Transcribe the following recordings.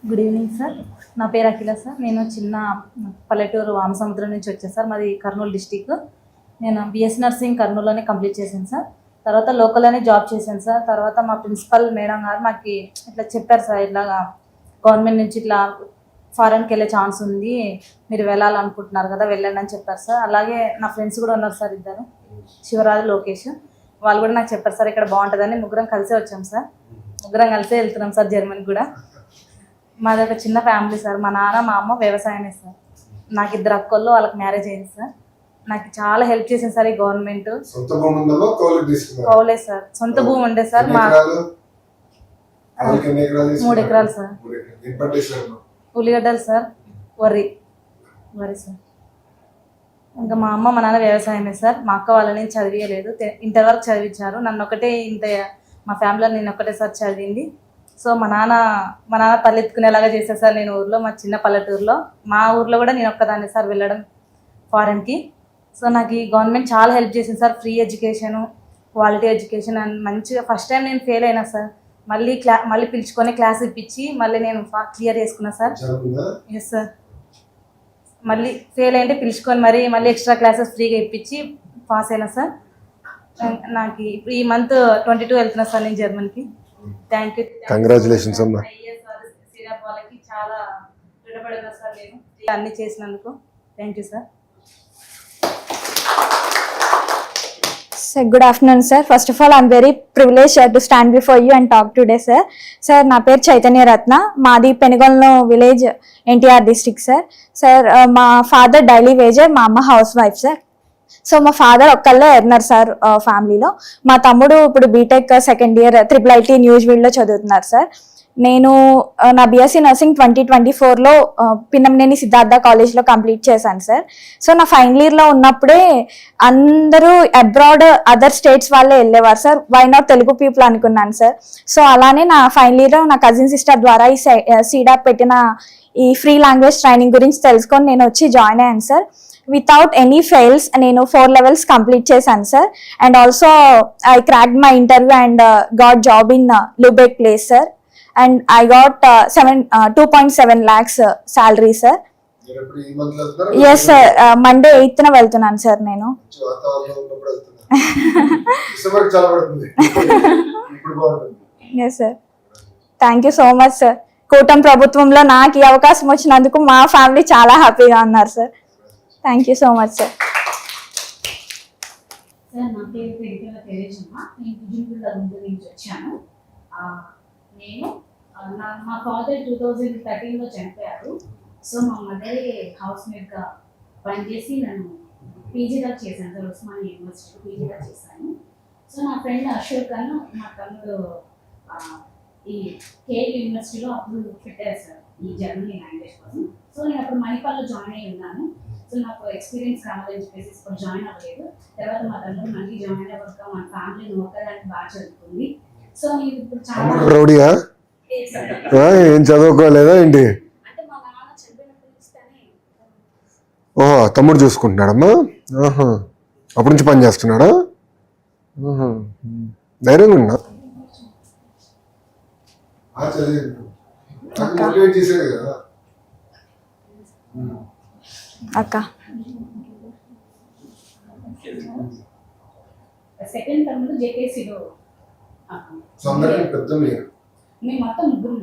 Good evening sir. నా పేరు అఖిల sir. నేను చిన్న పల్లెటూరు వామసముద్రం నుంచి వచ్చాను సార్. మాది కర్నూలు డిస్టిక్. నేను బిఎస్సీ నర్సింగ్ కర్నూలులోనే కంప్లీట్ చేశాను సార్. తర్వాత లోకల్లోనే జాబ్ చేశాను సార్. తర్వాత మా ప్రిన్సిపల్ మేడం గారు మాకు ఇట్లా చెప్పారు సార్, ఇట్లాగా గవర్నమెంట్ నుంచి ఇట్లా ఫారెన్కి వెళ్ళే ఛాన్స్ ఉంది, మీరు వెళ్ళాలనుకుంటున్నారు కదా, వెళ్ళండి అని చెప్పారు సార్. అలాగే నా ఫ్రెండ్స్ కూడా ఉన్నారు సార్, ఇద్దరు, శివరాజు, లోకేష్. వాళ్ళు కూడా నాకు చెప్పారు సార్ ఇక్కడ బాగుంటుందని. ముగ్గురం కలిసే వచ్చాం సార్. ముగ్గురం కలిసే వెళ్తున్నాం సార్ జర్మనీ కూడా. మాది ఒక చిన్న ఫ్యామిలీ సార్. మా నాన్న మా అమ్మ వ్యవసాయమే సార్. నాకు ఇద్దరు అక్కళ్ళు, వాళ్ళకి మ్యారేజ్ అయింది సార్. నాకు చాలా హెల్ప్ చేసింది సార్ ఈ గవర్నమెంట్. కౌలే సార్, సొంత భూమి ఉండే సార్. మా 3 ఎకరాలు సార్. ఉల్లిగడ్డలు సార్, వరి సార్. ఇంకా మా అమ్మ మా నాన్న వ్యవసాయమే సార్. మా అక్క వాళ్ళని చదివియలేదు, ఇంటర్ వరకు చదివించారు. నన్ను ఒకటే ఇంత, మా ఫ్యామిలీలో నేను ఒకటే సార్ చదివింది. సో మా నాన్న తలెత్తుకునేలాగా చేశాను సార్. నేను ఊర్లో, మా చిన్న పల్లెటూరులో, మా ఊర్లో కూడా నేను ఒక్కదాన్ని సార్ వెళ్ళడం ఫారెన్కి. సో నాకు ఈ గవర్నమెంట్ చాలా హెల్ప్ చేసింది sir. Free education, quality education and మంచిగా. ఫస్ట్ టైం నేను ఫెయిల్ అయినా సార్, మళ్ళీ పిలుచుకొని క్లాస్ ఇప్పించి మళ్ళీ నేను క్లియర్ చేసుకున్నా సార్. Yes sir. మళ్ళీ ఫెయిల్ అయింటే పిలుచుకొని మళ్ళీ ఎక్స్ట్రా క్లాసెస్ ఫ్రీగా ఇప్పించి పాస్ అయినా సార్. నాకు ఇప్పుడు ఈ మంత్ 22 వెళ్తున్నా సార్ నేను జర్మనీకి. థ్యాంక్ యూ, కంగ్రాచులేషన్స్ అమ్మా. వాళ్ళకి చాలా రుణపడినా సార్ నేను అన్ని చేసినందుకు. Thank you sir. Sir, good afternoon, sir. First of all, I'm very privileged to stand before you and talk today, sir. Sir, na per Chaitanya Ratna, Madi Penigolno village, NTR district, sir. Sir, my father daily wager, ma amma housewife, sir. So మా father ఒక్కళ్ళే earner sir ఫ్యామిలీలో. మా తమ్ముడు ఇప్పుడు BTech second year IIIT న్యూజివీడ్లో చదువుతున్నారు sir. నేను నా BSc nursing 2024లో Pinnamaneni Siddhartha కాలేజ్లో కంప్లీట్ చేశాను సార్. సో నా ఫైనల్ ఇయర్లో ఉన్నప్పుడే అందరూ అబ్రాడ్ అదర్ స్టేట్స్ వాళ్ళే వెళ్ళేవారు sir. Why not Telugu people అనుకున్నాను సార్. సో అలానే నా ఫైనల్ ఇయర్లో నా కజిన్ సిస్టర్ ద్వారా ఈ సీడాప్ పెట్టిన ఈ ఫ్రీ లాంగ్వేజ్ ట్రైనింగ్ గురించి తెలుసుకొని నేను వచ్చి జాయిన్ అయ్యాను సార్. వితౌట్ ఎనీ ఫెయిల్స్ నేను 4 levels కంప్లీట్ చేశాను sir. And also I cracked my interview and got job in Lubeck place sir. And I got 2.7 lakhs salary, sir. Yes, sir. Monday 8th na వెళ్తున్నాను sir నేను. Yes, sir. Thank you so much, sir. కూటం ప్రభుత్వంలో నాకు ఈ అవకాశం వచ్చినందుకు మా family చాలా హ్యాపీగా ఉన్నారు sir. Thank you so much sir. Sir నా పేరు పెరిగిన తేజమ్మ. నేను విజయనగరం నుంచి వచ్చాను. నేను మా ఫాదర్ 2013లో చనిపోయారు. సో మా మదర్ హౌస్ మేట్గా పనిచేసి నన్ను పీజీ దాకా చేశాను సార్. ఉస్మానియా యూనివర్సిటీలో పీజీ దాకా చేశాను. సో నా ఫ్రెండ్ అశోక్ అన్న మా తమ్ముడు ఈ కేఎల్ యూనివర్సిటీలో అప్పుడు పెట్టారు సార్ ఈ జర్మనీ లాంగ్వేజ్ కోసం. సో నేను అప్పుడు మణిపాల్లో జాయిన్ అయ్యి ఉన్నాను. సో నాకు ఎక్స్పీరియన్స్ కావాలని చెప్పేసి ఇప్పుడు జాయిన్ అవ్వలేదు. తర్వాత మా తమ్ముడు మళ్ళీ జాయిన్ అవ్వక మా ఫ్యామిలీ నోకడానికి బాగా చదువుకుంది. సో నేను ఇప్పుడు చాలా రౌడీయా ఏం చదువుకోలేదా ఏంటి? అంటే మా నాన్న చనిపోయినప్పుడు ఇస్తానే. ఓహో, తమ్ముడు చూసుకుంటున్నాడమ్మా. అప్పటి నుంచి పని చేస్తున్నాడా? ధైర్యంగా ఉన్నా. అక్క సెకండ్ తమ్ముడు జేకేసీలో. మేము మొత్తం ముగ్గురు.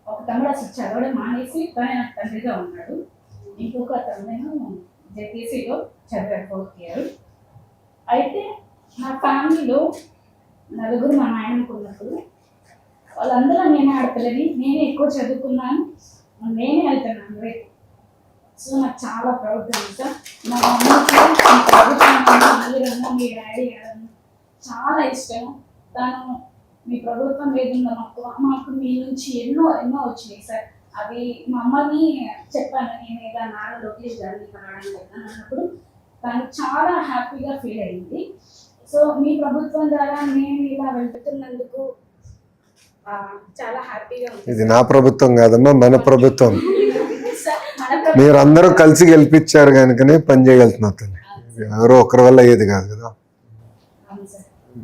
ఒక తమ్ముడు అసలు చదవడం మానేసి కానీ నాకు తండ్రిగా ఉన్నాడు. ఇంకొక తమ్ముడు జేకేసీలో చదివాడు 4th year. అయితే నా ఫ్యామిలీలో 4 మా నాయనకు ఉన్నప్పుడు వాళ్ళందరూ నేనే ఆడపిల్లని, నేనే ఎక్కువ చదువుకున్నాను, నేనే వెళ్తున్నాను రేపు. సో నాకు చాలా ప్రౌడ్గా ఉంది. మా మమ్మీకి మీ డాడీ చాలా ఇష్టం. తను మీ ప్రభుత్వం ఏదుందో మాకు మీ నుంచి ఎన్నో వచ్చినాయి సార్. అవి మా అమ్మని చెప్పాను, నేను ఇలా నాన్న లోకేష్ గారిని కలవడానికి వెళ్తాను అన్నప్పుడు తను చాలా హ్యాపీగా ఫీల్ అయింది. సో మీ ప్రభుత్వం ద్వారా నేను ఇలా వెళ్తున్నందుకు చాలా హ్యాపీగా ఉంది. ఇది నా ప్రభుత్వం కాదమ్మా, మన ప్రభుత్వం. మీరందరూ కలిసి గెలిపించారు కనుకనే పని చేయగలుగుతున్నారు. ఎవరో ఒకరి వల్ల అయ్యేది కాదు కదా.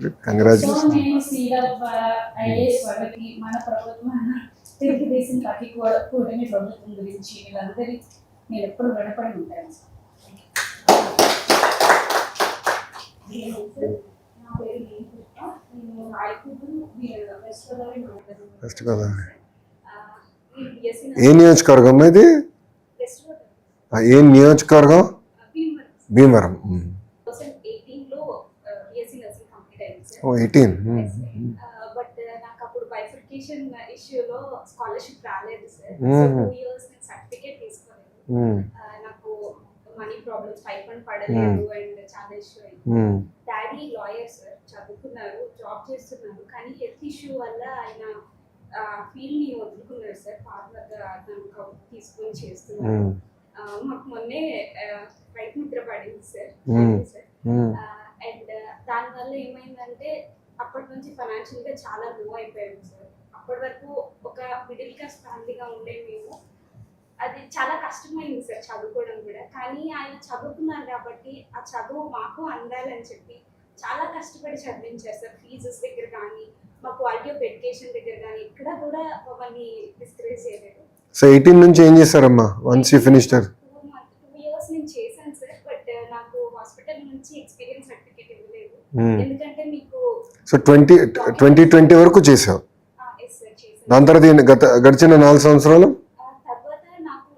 So congratulation. నేను సీడప్ ఐఏఎస్ వాళ్ళకి మన ప్రభుత్వం తెలుగుదేశం పార్టీ కూటమి ప్రభుత్వం గురించి వీళ్ళందరి నేను ఎప్పుడు రుణపడి ఉంటాను సార్. నా పేరు నీలికృష్ణ. నేను రాయకూరు వెస్ట్ గోదావరి మండలం. ఫస్ట్ కదా నేను BSc ఏ నియోజకవర్గం అమ్మా ఇది? వెస్ట్ గోదావరి ఏ నియోజకవర్గం? భీమవరం. భీమవరం. 2018లో BSc నర్సింగ్ కంప్లీట్ అయింది సార్. ఓ 18. బట్ నాకు అప్పుడు బైఫర్కేషన్ ఇష్యూలో స్కాలర్షిప్ రాలేదు సార్. Mhm. 2 years నేను సర్టిఫికేట్ తీసుకోలేదు. నాకు మనీ ప్రాబ్లమ్స్ టైఫాయిడ్ పడలేదు అండ్ చాలా ఇష్యూ అయింది. డాడీ లాయర్ సార్, చదువుకున్నారు, జాబ్ చేస్తున్నారు, కానీ హెల్త్ ఇష్యూ వల్ల ఆయన ఫీల్డ్ ని వదులుకున్నారు సార్. ఫార్మర్ గా తీసుకొని చేస్తున్నారు. మాకు మొన్నే రైతు మిత్ర పడింది సార్. అండ్ దానివల్ల ఏమైందంటే అప్పటి నుంచి ఫైనాన్షియల్ గా చాలా లో అయిపోయాము సార్. అప్పటి వరకు ఒక మిడిల్ క్లాస్ ఫ్యామిలీగా ఉండే మేము అది చాలా కష్టమైంది సార్ చదువుకోవడం కూడా. కానీ ఆయన చదువుకున్నారు కాబట్టి ఆ చదువు మాకు అందాలని చెప్పి చాలా కష్టపడి చదివించారు సార్. ఫీజెస్ దగ్గర కానీ మా క్వాలిటీ ఆఫ్ ఎడ్యుకేషన్ దగ్గర కానీ ఇక్కడ కూడా మమ్మల్ని డిస్కరేజ్ చేయలేదు. సో 18 నుంచి ఏం చేశారమ్మా వన్స్ యూ ఫినిష్డ్? 2 years నేను చేశాను సార్. బట్ నాకు హాస్పిటల్ నుంచి ఎక్స్పీరియన్స్ సర్టిఫికేట్ ఇవ్వలేదు. ఎందుకంటే మీకు సో 2020 వరకు చేసావు. ఎస్ సార్ చేశాను. దాని తర్వాత గడిచిన 4 సంవత్సరాలు తర్వాత నాకు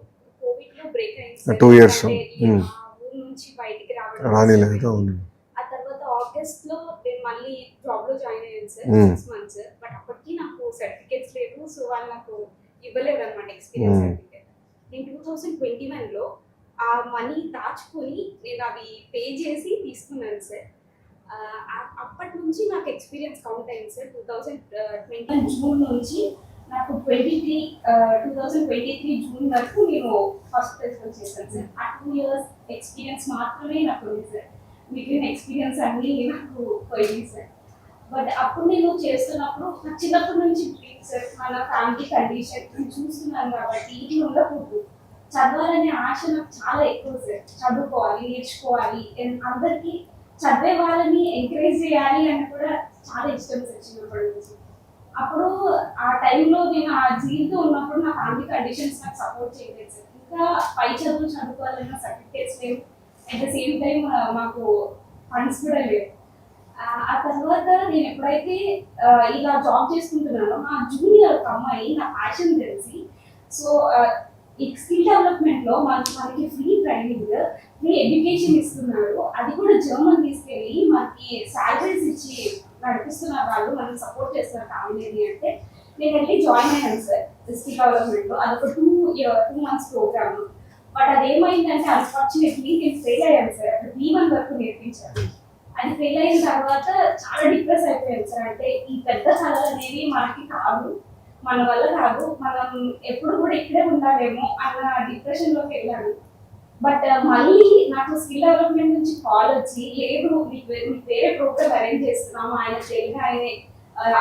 కోవిడ్ లో బ్రేక్ అయింది సార్. 2 years. ఎందుకంటే ఆ ఊరు నుంచి బయటికి రావడం రానిలేదు. అవును. ఆ తర్వాత ఆగస్ట్ లో నేను మళ్ళీ జాబ్ లో జాయిన్ అయ్యాను సార్. 6 months. బట్ అప్పటికి నాకు సర్టిఫికేట్స్ లేవు. సో వాళ్ళు నాకు ఇవ్వలేదు అనమాట ఎక్స్పీరియన్స్ సర్టిఫికేట్. నేను 2021 లో ఆ మనీ దాచుకొని నేను అవి పే చేసి తీసుకున్నాను సార్. అప్పటి నుంచి నాకు ఎక్స్పీరియన్స్ కౌంట్ అయింది సార్. 2021 జూన్ నుంచి నాకు 2023 జూన్ వరకు నేను హాస్పిటల్స్లో చేశాను సార్. ఆ 2 years ఎక్స్పీరియన్స్ మాత్రమే నాకు ఉంది సార్. మిగిలిన ఎక్స్పీరియన్స్ అన్నీ నాకు పోయింది సార్. బట్ అప్పుడు నేను చేస్తున్నప్పుడు నాకు చిన్నప్పటి నుంచి సార్ మన ఫ్యామిలీ కండిషన్ నేను చూస్తున్నాను కాబట్టి ఇది ఉండకూడదు, చదవాలనే ఆశ నాకు చాలా ఎక్కువ సార్. చదువుకోవాలి, నేర్చుకోవాలి, అందరికీ చదివే వాళ్ళని ఎంకరేజ్ చేయాలి అని కూడా చాలా ఇష్టం సార్ చిన్నప్పటి నుంచి. అప్పుడు ఆ టైంలో నేను ఆ జీవితం ఉన్నప్పుడు నా ఫ్యామిలీ కండిషన్స్ నాకు సపోర్ట్ చేయలేదు సార్. ఇంకా పై చదువులు చదువుకోవాలన్న సర్టిఫికేట్స్ లేవు. అట్ ద సేమ్ టైం మాకు ఫండ్స్ కూడా లేవు. ఆ తర్వాత నేను ఎప్పుడైతే ఇలా జాబ్ చేసుకుంటున్నానో నా జూనియర్ ఒక అమ్మాయి నా ప్యాషన్ తెలిసి సో ఈ స్కిల్ డెవలప్మెంట్ లో మనకి ఫ్రీ ట్రైనింగ్, ఫ్రీ ఎడ్యుకేషన్ ఇస్తున్నారు. అది కూడా జర్మన్ తీసుకెళ్ళి మనకి సాలరీస్ ఇచ్చి నడిపిస్తున్నారు. వాళ్ళు మనకి సపోర్ట్ చేస్తున్నారు ఫ్యామిలీని అంటే నేను వెళ్ళి జాయిన్ అయ్యాను సార్ స్కిల్ డెవలప్మెంట్ లో. అదొక 2 months ప్రోగ్రామ్. బట్ అదేమైందంటే అన్ఫార్చునేట్లీ నేను ఫెయిల్ అయ్యాను సార్. అక్కడ B1 వరకు నేర్పించాను. అది ఫెయిల్ అయిన తర్వాత చాలా డిప్రెస్ అయిపోయాను సార్. అంటే ఈ పెద్ద కళలు అనేవి మనకి కాదు, మన వల్ల కాదు, మనం ఎప్పుడు కూడా ఇక్కడే ఉండాలేమో అన్న డిప్రెషన్ లోకి వెళ్ళాను. బట్ మళ్ళీ నాకు స్కిల్ డెవలప్మెంట్ నుంచి కాల్ వచ్చి లేదు మీకు వేరే ప్రోగ్రామ్ అరేంజ్ చేస్తున్నాము, ఆయన తెలుగు ఆయనే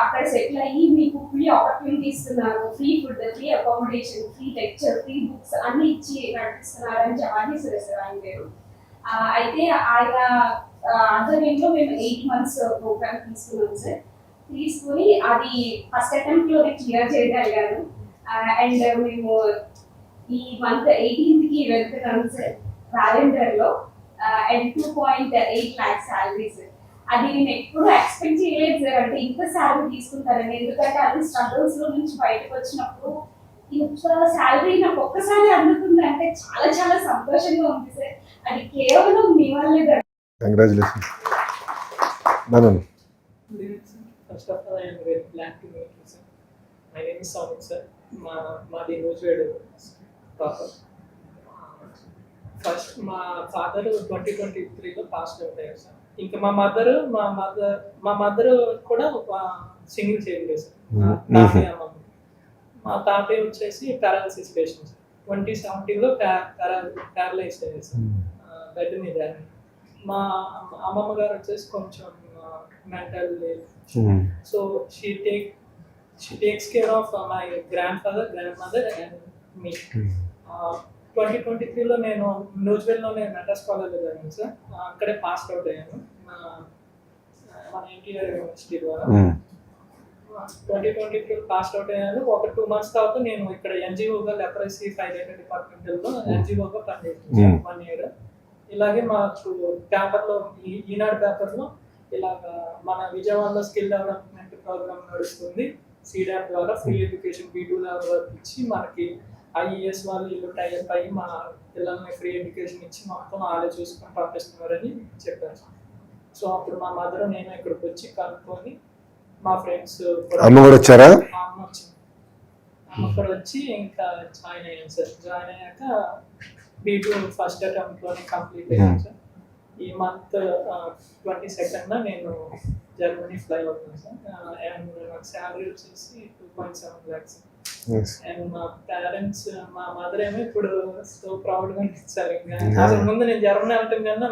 అక్కడ సెటిల్ అయ్యి మీకు ఫ్రీ ఆపర్చునిటీ ఇస్తున్నారు, free food, free accommodation, free lecture, free books అన్ని ఇచ్చి నడిపిస్తున్నారు అని జవాబీ సార్ ఆయన పేరు. అయితే ఆయన ఆధ్వర్యంలో మేము 8 months ప్రోగ్రామ్ తీసుకున్నాం సార్. తీసుకుని అది ఫస్ట్ అటెంప్ట్ లో క్లియర్ చేయగలిగాను. అండ్ మేము ఈ మంత్ 18th కి వెళ్తున్నాం సార్ వాలంటీర్ లో. And 2.8 lakhs salary sir. అది నేను ఎప్పుడు ఎక్స్పెక్ట్ చేయలేదు సార్, అంటే ఇంత శాలరీ తీసుకుంటారని. ఎందుకంటే అది స్ట్రగుల్స్ లో నుంచి బయటకు వచ్చినప్పుడు ఇంత శాలరీ నాకు ఒక్కసారి అందుతుంది అంటే చాలా చాలా సంతోషంగా ఉంది సార్. అది కేవలం మీ వల్లే. కంగ్రాచులేషన్. నాన్న Good evening, sir. First of all, I am very glad to meet you, sir. My name is Samit, sir. మాది నూజివేడు ప్రాపర్. ఫస్ట్ మా ఫాదర్ 2023లో పాస్డ్ అవుట్ అయ్యారు సార్. ఇంకా మా మదర్ కూడా సింగిల్ చైల్డ్ సార్. తాతయ్య అమ్మమ్మ. మా తాతయ్య వచ్చేసి పారాలసిస్ పేషెంట్ సార్. 2017లో ప్యారలైజ్ అయ్యారు సార్, బెడ్ మీద. మా అమ్మమ్మ గారు వచ్చేసి కొంచెం mental, so she takes care of my grand mother and me. 2023లో నేను నూజివేడ్లోనే మెట్రాస్ కాలేజ్లో జరిగింది సార్. అక్కడే పాస్ అవుట్ అయ్యాను. మన ఎన్టీఆర్ యూనివర్సిటీ ద్వారా మ్మ్. 2023 పాస్ అవుట్ అయ్యాను. ఒక 2 months తర్వాత నేను ఇక్కడ ఎన్జిఓగా లెపరసీ ఫైల్ డిపార్ట్మెంట్లో ఎన్జిఓగా పనిచేస్తాను 1 year. ఇలాగే మాకు పేపర్లో ఈనాడు పేపర్లో ఇలాగ మన విజయవాడలో స్కిల్ డెవలప్మెంట్ ప్రోగ్రామ్ నడుస్తుంది. సీడాప్ ద్వారా ఫ్రీ ఎడ్యుకేషన్ B2 లెవెల్ వరకు ఇచ్చి మనకి IES వాళ్ళు ఇల్లు టైప్ అయ్యి మా పిల్లల్ని ఫ్రీ ఎడ్యుకేషన్ ఇచ్చి మొత్తం వాళ్ళే చూసుకొని పంపిస్తున్నారని చెప్పారు. సో అప్పుడు మా మదర్ నేను ఇక్కడికి వచ్చి కనుక్కొని మా ఫ్రెండ్స్ అమ్మ కూడా వచ్చారా? మా అమ్మ వచ్చింది. అమ్మ కూడా వచ్చి ఇంకా జాయిన్ అయ్యాను సార్. జాయిన్ అయ్యాక B2 ఫస్ట్ అటెంప్ట్లోనే కంప్లీట్ అయ్యాను సార్. ఈ మంత్ 22nd నేను జర్మనీ ఫ్లై అవుతాను సార్. అండ్ నాకు శాలరీ వచ్చేసి 2.7 lakhs. Yes. అండ్ మా పేరెంట్స్ మా మదర్ ఏమో ఇప్పుడు సో ప్రౌడ్గా అనిపించారు. ఇంకా అసలు ముందు నేను జర్మనీ వెళ్ళటం కన్నా